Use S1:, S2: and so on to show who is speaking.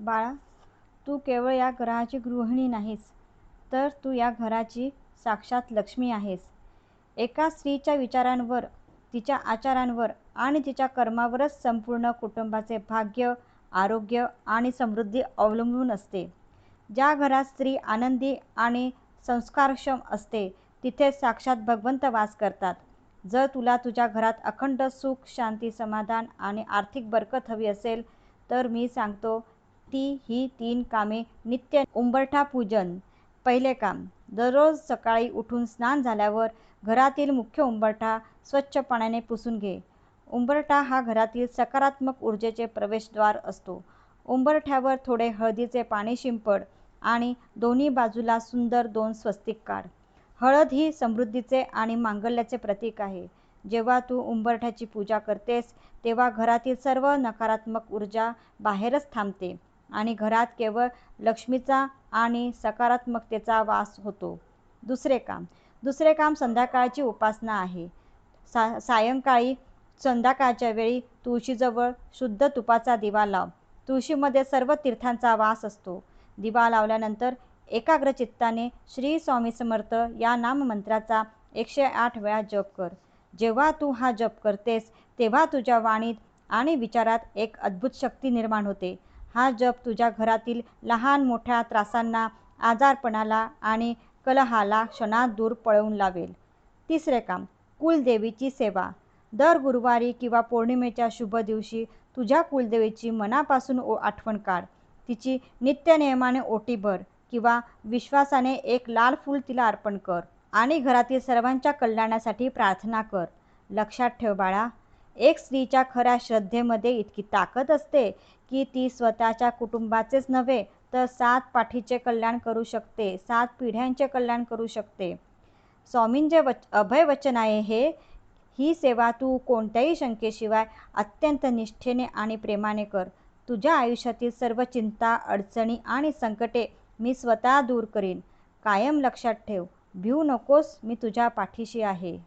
S1: बाळा, तू केवळ या घराची गृहिणी नाहीस, तर तू या घराची साक्षात लक्ष्मी आहेस. एका स्त्रीच्या विचारांवर, तिच्या आचारांवर आणि तिच्या कर्मावरच संपूर्ण कुटुंबाचे भाग्य, आरोग्य आणि समृद्धी अवलंबून असते. ज्या घरात स्त्री आनंदी आणि संस्कारक्षम असते, तिथे साक्षात भगवंत वास करतात. जर तुला तुझ्या घरात अखंड सुख, शांती, समाधान आणि आर्थिक बरकत हवी असेल, तर मी सांगतो ती ही 3 कामे नित्य. उंबरठा पूजन. पहिले काम, दररोज सकाळी उठून स्नान झाल्यावर घरातील मुख्य उंबरठा स्वच्छ पाण्याने पुसून घे. उंबरठा हा घरातील सकारात्मक ऊर्जेचे प्रवेशद्वार असतो. उंबरठ्यावर थोडे हळदीचे पाणी शिंपड आणि दोन्ही बाजूला सुंदर 2 स्वस्तिक काढ. हळद ही समृद्धीचे आणि मांगल्याचे प्रतीक आहे. जेव्हा तू उंबरठ्याची पूजा करतेस, तेव्हा घरातील सर्व नकारात्मक ऊर्जा बाहेरच थांबते आणि घरात केवळ लक्ष्मीचा आणि सकारात्मकतेचा वास होतो. दुसरे काम संध्याकाळची उपासना आहे. सायंकाळी संध्याकाळच्या वेळी तुळशीजवळ शुद्ध तुपाचा दिवा लाव. तुळशीमध्ये सर्व तीर्थांचा वास असतो. दिवा लावल्यानंतर एकाग्र चित्ताने श्री स्वामी समर्थ या नाममंत्राचा 108 वेळा जप कर. जेव्हा तू हा जप करतेस, तेव्हा तुझ्या वाणीत आणि विचारात एक अद्भुत शक्ती निर्माण होते. हा जप तुझ्या घरातील लहान मोठ्या त्रासांना, आजारपणाला आणि कलहाला क्षणात दूर पळवून लावेल. तिसरे काम, कुलदेवीची सेवा. दर गुरुवारी किंवा पौर्णिमेच्या शुभ दिवशी तुझ्या कुलदेवीची मनापासून आठवण काढ. तिची नित्यनियमाने ओटी भर किंवा विश्वासाने एक लाल फूल तिला अर्पण कर आणि घरातील सर्वांच्या कल्याणासाठी प्रार्थना कर. लक्षात ठेव बाळा, एक स्त्रीच्या खऱ्या श्रद्धेमध्ये इतकी ताकद असते की ती स्वतःच्या कुटुंबाचेच नव्हे, तर 7 पाठीचे कल्याण करू शकते, 7 पिढ्यांचे कल्याण करू शकते. स्वामींचे अभय वचन आहे हे. ही सेवा तू कोणत्याही शंकेशिवाय अत्यंत निष्ठेने आणि प्रेमाने कर. तुझ्या आयुष्यातील सर्व चिंता, अडचणी आणि संकटे मी स्वतः दूर करीन. कायम लक्षात ठेव, भिवू नकोस, मी तुझ्या पाठीशी आहे.